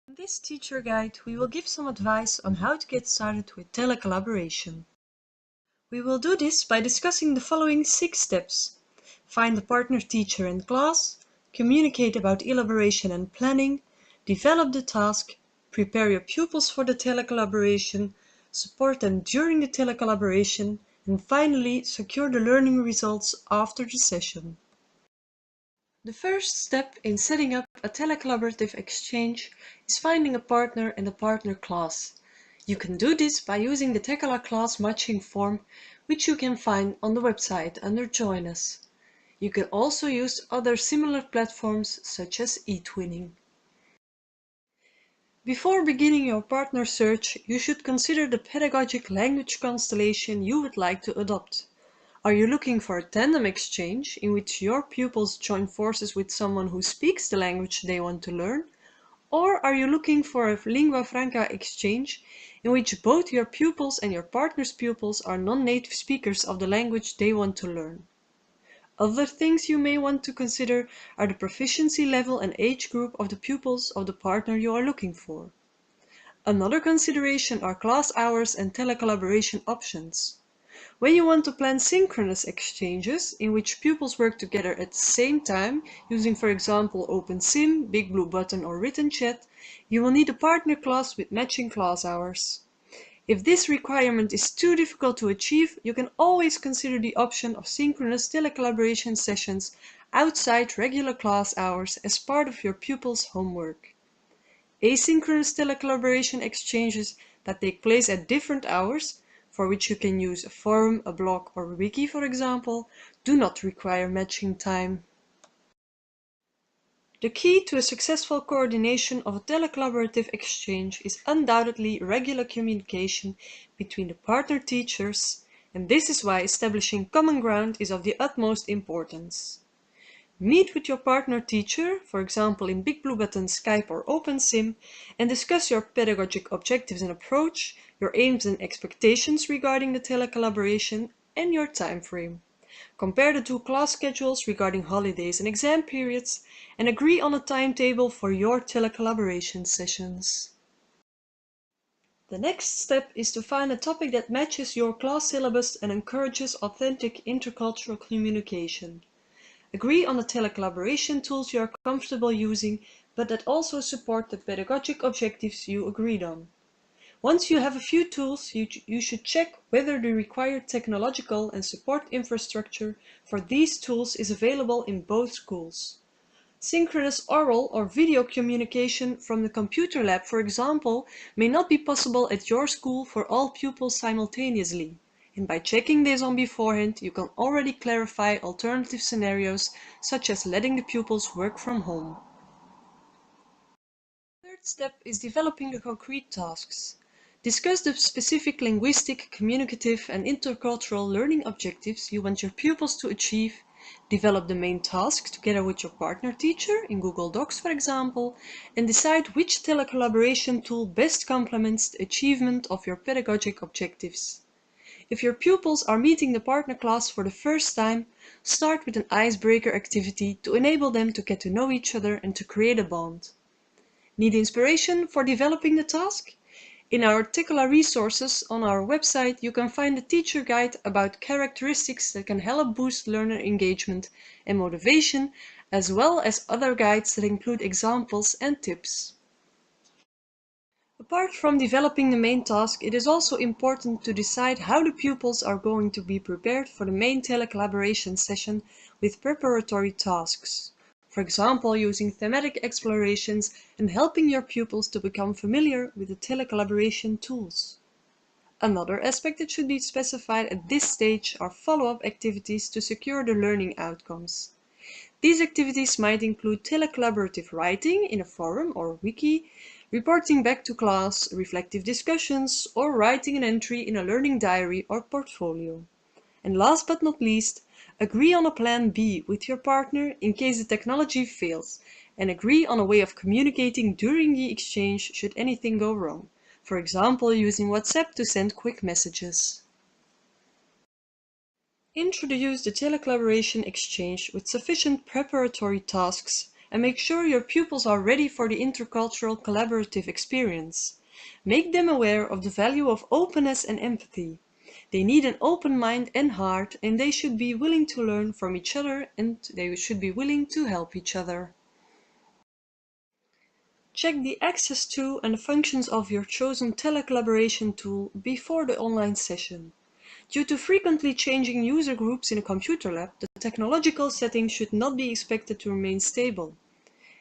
In this teacher guide, we will give some advice on how to get started with telecollaboration. We will do this by discussing the following 6 steps. Find a partner teacher and class, communicate about elaboration and planning, develop the task, prepare your pupils for the telecollaboration, support them during the telecollaboration, and finally secure the learning results after the session. The first step in setting up a telecollaborative exchange is finding a partner and a partner class. You can do this by using the TeCoLa class matching form, which you can find on the website under Join Us. You can also use other similar platforms such as eTwinning. Before beginning your partner search, you should consider the pedagogic language constellation you would like to adopt. Are you looking for a tandem exchange in which your pupils join forces with someone who speaks the language they want to learn? Or are you looking for a lingua franca exchange in which both your pupils and your partner's pupils are non-native speakers of the language they want to learn? Other things you may want to consider are the proficiency level and age group of the pupils of the partner you are looking for. Another consideration are class hours and telecollaboration options. When you want to plan synchronous exchanges, in which pupils work together at the same time, using for example OpenSim, Big Blue Button or Written Chat, you will need a partner class with matching class hours. If this requirement is too difficult to achieve, you can always consider the option of synchronous telecollaboration sessions outside regular class hours as part of your pupils' homework. Asynchronous telecollaboration exchanges that take place at different hours, for which you can use a forum, a blog or a wiki for example, do not require matching time. The key to a successful coordination of a telecollaborative exchange is undoubtedly regular communication between the partner teachers, and this is why establishing common ground is of the utmost importance. Meet with your partner teacher, for example in Big Blue Button, Skype or OpenSim, and discuss your pedagogic objectives and approach, your aims and expectations regarding the telecollaboration, and your time frame. Compare the two class schedules regarding holidays and exam periods, and agree on a timetable for your telecollaboration sessions. The next step is to find a topic that matches your class syllabus and encourages authentic intercultural communication. Agree on the telecollaboration tools you are comfortable using, but that also support the pedagogic objectives you agreed on. Once you have a few tools, you should check whether the required technological and support infrastructure for these tools is available in both schools. Synchronous oral or video communication from the computer lab, for example, may not be possible at your school for all pupils simultaneously. And by checking this on beforehand, you can already clarify alternative scenarios, such as letting the pupils work from home. The third step is developing the concrete tasks. Discuss the specific linguistic, communicative, and intercultural learning objectives you want your pupils to achieve. Develop the main task together with your partner teacher, in Google Docs for example, and decide which telecollaboration tool best complements the achievement of your pedagogic objectives. If your pupils are meeting the partner class for the first time, start with an icebreaker activity to enable them to get to know each other and to create a bond. Need inspiration for developing the task? In our TeCoLa resources on our website, you can find a teacher guide about characteristics that can help boost learner engagement and motivation, as well as other guides that include examples and tips. Apart from developing the main task, it is also important to decide how the pupils are going to be prepared for the main telecollaboration session with preparatory tasks. For example, using thematic explorations and helping your pupils to become familiar with the telecollaboration tools. Another aspect that should be specified at this stage are follow-up activities to secure the learning outcomes. These activities might include telecollaborative writing in a forum or wiki, reporting back to class, reflective discussions, or writing an entry in a learning diary or portfolio. And last but not least, agree on a plan B with your partner in case the technology fails, and agree on a way of communicating during the exchange should anything go wrong. For example, using WhatsApp to send quick messages. Introduce the telecollaboration exchange with sufficient preparatory tasks and make sure your pupils are ready for the intercultural collaborative experience. Make them aware of the value of openness and empathy. They need an open mind and heart, and they should be willing to learn from each other, and they should be willing to help each other. Check the access to and the functions of your chosen telecollaboration tool before the online session. Due to frequently changing user groups in a computer lab, the technological settings should not be expected to remain stable.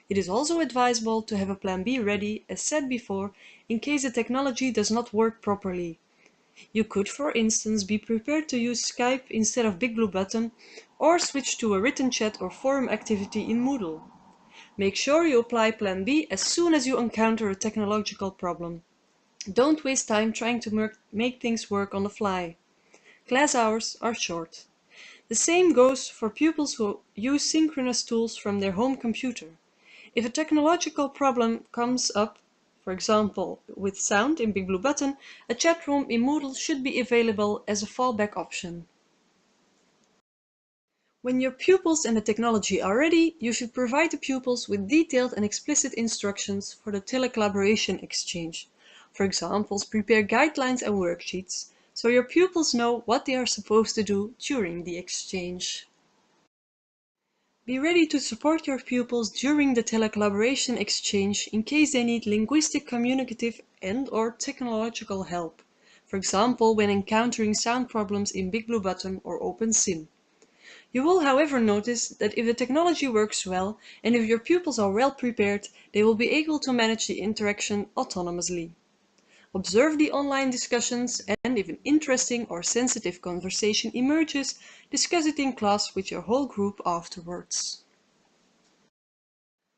It is also advisable to have a plan B ready, as said before, in case the technology does not work properly. You could, for instance, be prepared to use Skype instead of Big Blue Button, or switch to a written chat or forum activity in Moodle. Make sure you apply Plan B as soon as you encounter a technological problem. Don't waste time trying to make things work on the fly. Class hours are short. The same goes for pupils who use synchronous tools from their home computer. If a technological problem comes up, for example with sound in Big Blue Button, a chat room in Moodle should be available as a fallback option. When your pupils and the technology are ready, you should provide the pupils with detailed and explicit instructions for the telecollaboration exchange. For example, prepare guidelines and worksheets, so your pupils know what they are supposed to do during the exchange. Be ready to support your pupils during the telecollaboration exchange in case they need linguistic, communicative and/or technological help. For example, when encountering sound problems in Big Blue Button or OpenSim. You will, however, notice that if the technology works well and if your pupils are well prepared, they will be able to manage the interaction autonomously. Observe the online discussions, and if an interesting or sensitive conversation emerges, discuss it in class with your whole group afterwards.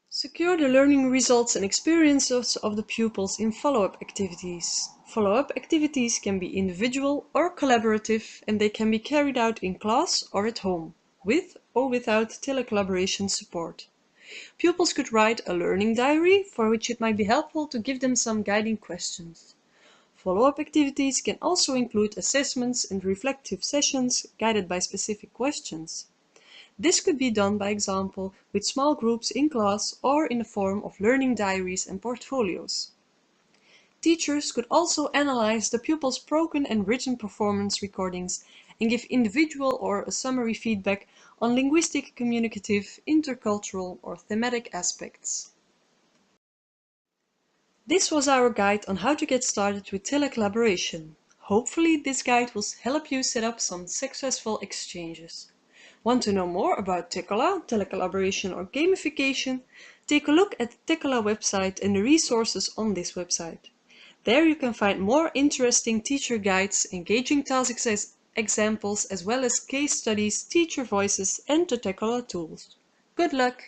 Secure the learning results and experiences of the pupils in follow-up activities. Follow-up activities can be individual or collaborative, and they can be carried out in class or at home, with or without telecollaboration support. Pupils could write a learning diary, for which it might be helpful to give them some guiding questions. Follow-up activities can also include assessments and reflective sessions guided by specific questions. This could be done, by example, with small groups in class or in the form of learning diaries and portfolios. Teachers could also analyze the pupils' spoken and written performance recordings and give individual or a summary feedback on linguistic, communicative, intercultural or thematic aspects. This was our guide on how to get started with telecollaboration. Hopefully this guide will help you set up some successful exchanges. Want to know more about TeCoLa, telecollaboration or gamification? Take a look at the TeCoLa website and the resources on this website. There you can find more interesting teacher guides, engaging task examples, as well as case studies, teacher voices and the TeCoLa tools. Good luck!